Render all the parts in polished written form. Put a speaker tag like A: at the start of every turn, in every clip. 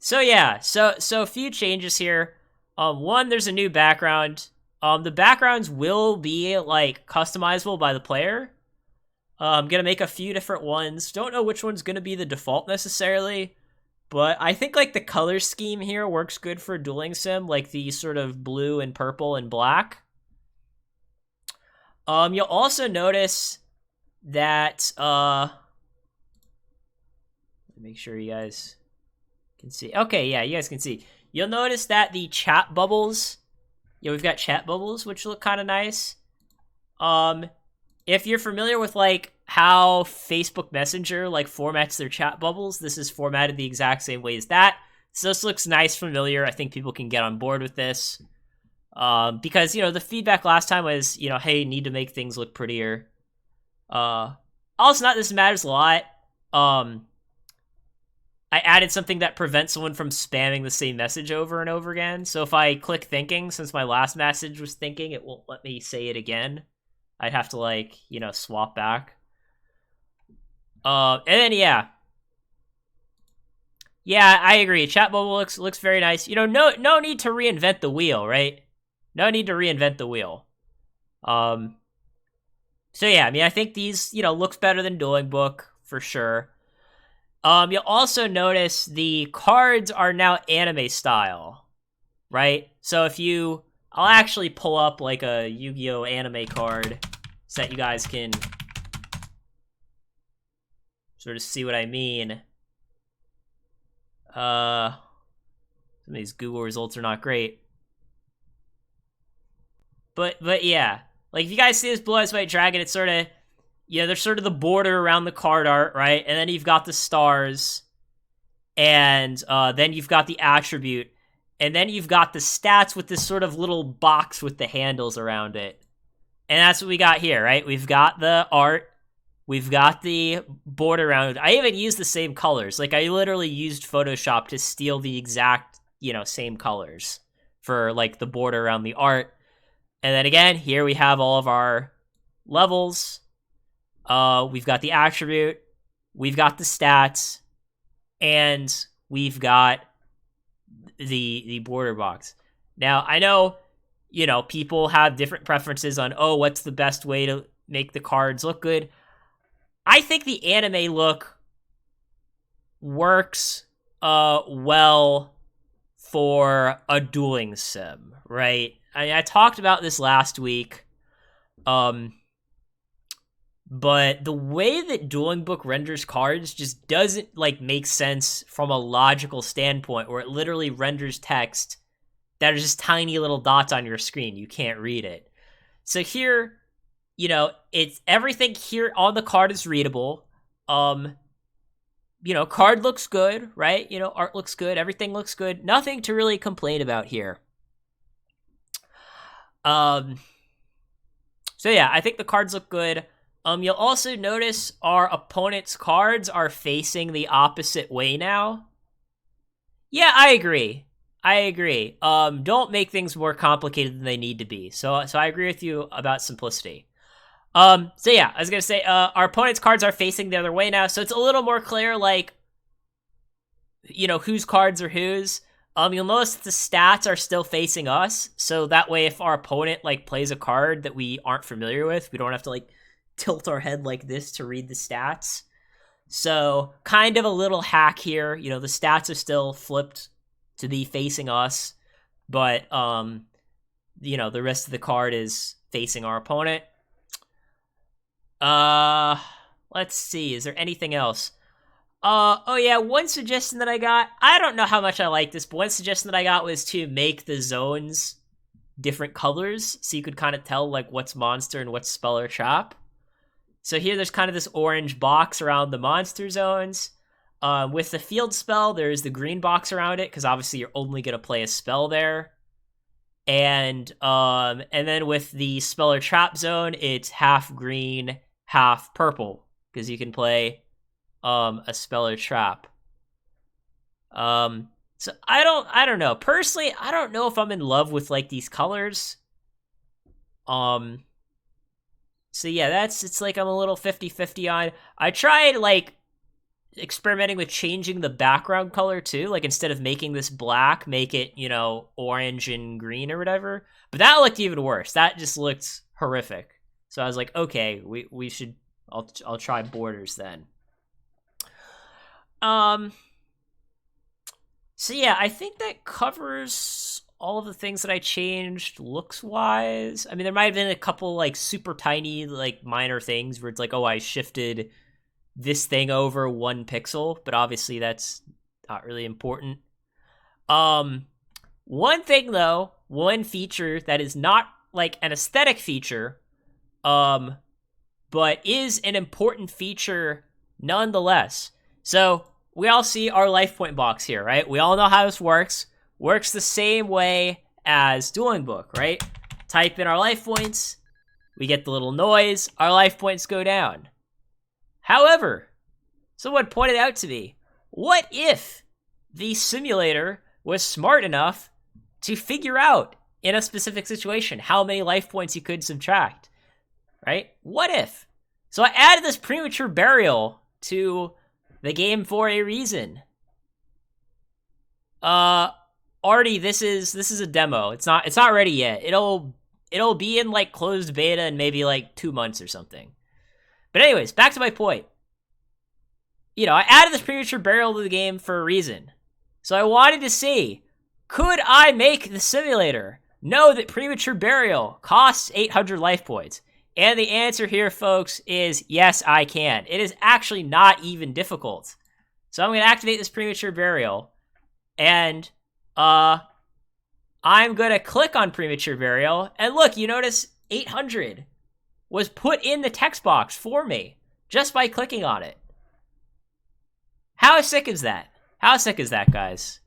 A: So yeah, so a few changes here. One, there's a new background. The backgrounds will be like customizable by the player. I'm gonna make a few different ones. Don't know which one's gonna be the default necessarily, but I think like the color scheme here works good for dueling sim, like the sort of blue and purple and black. You'll also notice that make sure you guys can see. Okay, yeah, you guys can see. You'll notice that the chat bubbles, we've got chat bubbles which look kind of nice. If you're familiar with like how Facebook Messenger like formats their chat bubbles, this is formatted the exact same way as that. So this looks nice, familiar. I think people can get on board with this. Because the feedback last time was hey, need to make things look prettier. Also, not this matters a lot. I added something that prevents someone from spamming the same message over and over again. So if I click thinking, since my last message was thinking, it won't let me say it again. I'd have to swap back. And then yeah, I agree. Chat bubble looks very nice. No need to reinvent the wheel, right? No need to reinvent the wheel. So yeah, I mean, I think these looks better than Dueling Book for sure. You'll also notice the cards are now anime style, right? So I'll actually pull up like a Yu-Gi-Oh anime card so that you guys can sort of see what I mean. Some of these Google results are not great. But yeah, like if you guys see this Blue Eyes White Dragon, it's sort of, there's sort of the border around the card art, right? And then you've got the stars, and then you've got the attribute, and then you've got the stats with this sort of little box with the handles around it. And that's what we got here, right? We've got the art, we've got the border around it. I even used the same colors. Like, I literally used Photoshop to steal the exact, same colors for, like, the border around the art. And then again, here we have all of our levels. We've got the attribute, we've got the stats, and we've got the border box. Now, I know, people have different preferences on, what's the best way to make the cards look good. I think the anime look works well for a dueling sim, right? I talked about this last week. But the way that Dueling Book renders cards just doesn't make sense from a logical standpoint, where it literally renders text that are just tiny little dots on your screen. You can't read it. So here, it's everything here on the card is readable. Card looks good, right? Art looks good, everything looks good. Nothing to really complain about here. So yeah, I think the cards look good. You'll also notice our opponent's cards are facing the opposite way now. Yeah, I agree. Don't make things more complicated than they need to be. So I agree with you about simplicity. So yeah, I was gonna say, our opponent's cards are facing the other way now, so it's a little more clear, whose cards are whose. You'll notice that the stats are still facing us, so that way if our opponent plays a card that we aren't familiar with, we don't have to tilt our head like this to read the stats. So kind of a little hack here. The stats are still flipped to be facing us, but the rest of the card is facing our opponent. Let's see, is there anything else? One suggestion that I got, I don't know how much I like this, but one suggestion that I got was to make the zones different colors, so you could kind of tell what's monster and what's spell or trap. So here there's kind of this orange box around the monster zones. With the field spell, there's the green box around it, because obviously you're only going to play a spell there. And then with the spell or trap zone, it's half green, half purple, because you can play a spell or trap. So I don't know. Personally, I don't know if I'm in love with these colors. So yeah, it's I'm a little 50-50 on. I tried experimenting with changing the background color too. Like instead of making this black, make it, orange and green or whatever. But that looked even worse. That just looked horrific. So I was like, okay, we should. I'll try borders then. So yeah, I think that covers all of the things that I changed looks wise. I mean, there might have been a couple like super tiny, like minor things where it's like, oh, I shifted this thing over 1 pixel, but obviously that's not really important. One thing though, one feature that is not like an aesthetic feature, but is an important feature nonetheless. So we all see our life point box here, right? We all know how this works. Works the same way as Dueling Book, right? Type in our life points, we get the little noise, our life points go down. However, someone pointed out to me, what if the simulator was smart enough to figure out in a specific situation how many life points you could subtract, right? What if? So I added this premature burial to the game for a reason. Artie, this is a demo. It's not ready yet. It'll be in like closed beta in maybe like 2 months or something. But anyways, back to my point. I added this premature burial to the game for a reason. So I wanted to see, could I make the simulator know that premature burial costs 800 life points? And the answer here, folks, is yes, I can. It is actually not even difficult. So I'm going to activate this premature burial. And I'm going to click on premature burial. And look, you notice 800 was put in the text box for me just by clicking on it. How sick is that? How sick is that, guys?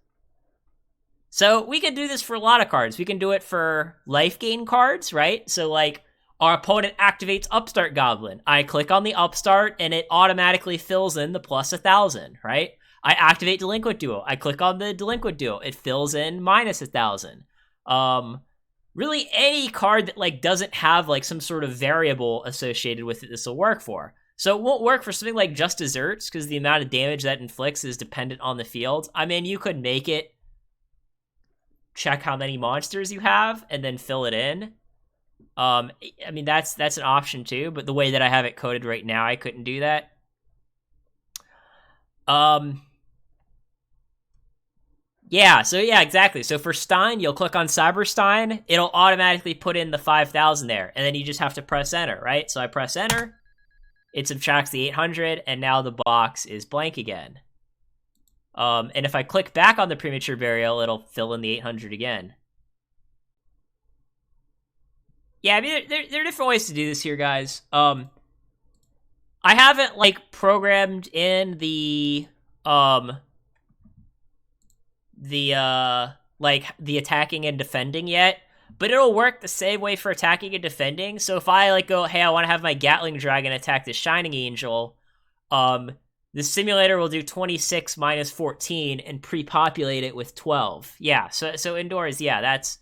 A: So we can do this for a lot of cards. We can do it for life gain cards, right? So like our opponent activates Upstart Goblin. I click on the Upstart and it automatically fills in the plus 1,000, right? I activate Delinquent Duo. I click on the Delinquent Duo. It fills in minus 1,000. Really any card that like doesn't have like some sort of variable associated with it, this will work for. So it won't work for something like Just Desserts because the amount of damage that inflicts is dependent on the field. I mean, you could make it check how many monsters you have and then fill it in. I mean, that's an option too, but the way that I have it coded right now, I couldn't do that. Yeah, exactly. So for Stein, you'll click on Cyberstein, it'll automatically put in the 5,000 there, and then you just have to press enter, right? So I press enter, it subtracts the 800, and now the box is blank again. And if I click back on the premature burial, it'll fill in the 800 again. Yeah, I mean, there are different ways to do this here, guys. I haven't, like, programmed in the attacking and defending yet, but it'll work the same way for attacking and defending. So if I, like, go, hey, I want to have my Gatling Dragon attack the Shining Angel, the simulator will do 26 minus 14 and pre-populate it with 12. Yeah, so indoors, yeah, that's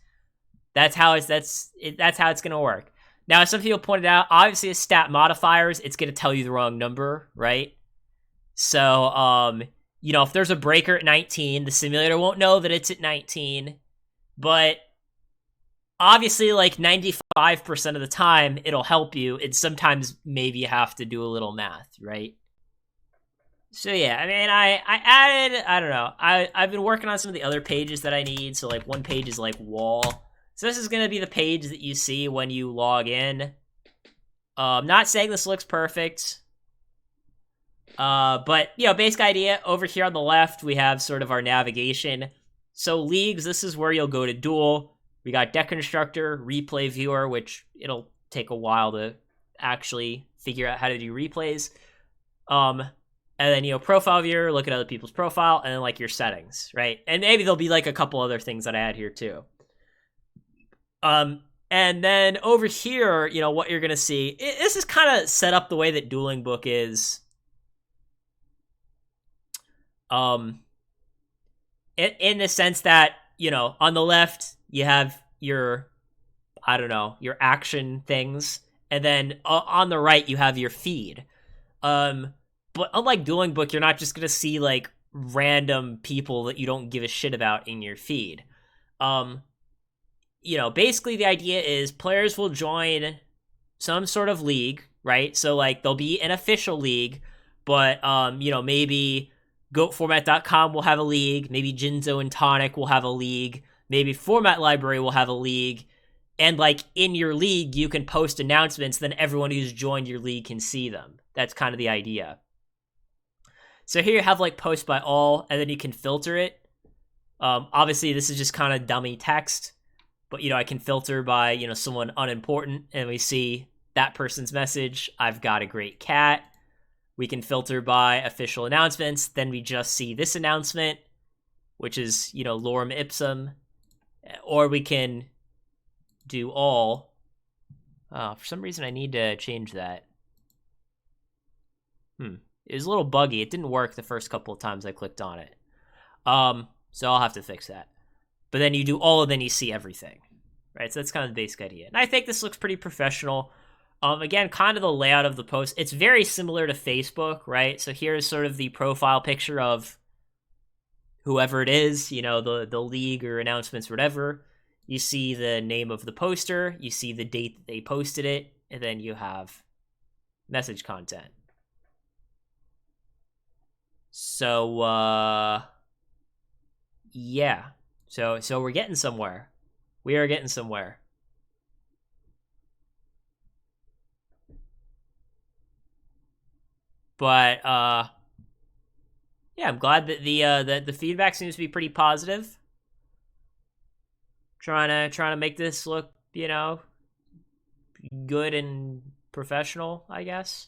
A: how it's gonna work. Now, as some people pointed out, obviously as stat modifiers, it's gonna tell you the wrong number, right? So, if there's a breaker at 19, the simulator won't know that it's at 19, but obviously, like 95% of the time, it'll help you. And sometimes maybe you have to do a little math, right? So yeah, I mean, I added, I don't know, I've been working on some of the other pages that I need. So like one page is like wall. So this is going to be the page that you see when you log in. Not saying this looks perfect. But, basic idea, over here on the left, we have sort of our navigation. So leagues, this is where you'll go to duel. We got Deck Constructor, Replay Viewer, which it'll take a while to actually figure out how to do replays. And then, Profile Viewer, look at other people's profile, and then, like, your settings, right? And maybe there'll be, like, a couple other things that I add here, too. And then over here, what you're going to see, this is kind of set up the way that Dueling Book is. In the sense that, on the left, you have your action things, and then on the right, you have your feed. But but unlike Dueling Book, you're not just gonna see like random people that you don't give a shit about in your feed. Basically the idea is players will join some sort of league, right? So like there'll be an official league, but maybe goatformat.com will have a league, maybe Jinzo and Tonic will have a league, maybe Format Library will have a league, and like in your league you can post announcements, then everyone who's joined your league can see them. That's kind of the idea. So here you have like post by all, and then you can filter it. Obviously this is just kind of dummy text, but I can filter by someone unimportant, and we see that person's message, I've got a great cat. We can filter by official announcements, then we just see this announcement, which is lorem ipsum, or we can do all. For some reason I need to change that. It was a little buggy. It didn't work the first couple of times I clicked on it. So I'll have to fix that. But then you do all, and then you see everything, right? So that's kind of the basic idea. And I think this looks pretty professional. Again, kind of the layout of the post. It's very similar to Facebook, right? So here's sort of the profile picture of whoever it is, the league or announcements, whatever. You see the name of the poster, you see the date that they posted it, and then you have message content. So, yeah. So we're getting somewhere. We are getting somewhere. But yeah, I'm glad that the feedback seems to be pretty positive. Trying to make this look, good and professional, I guess.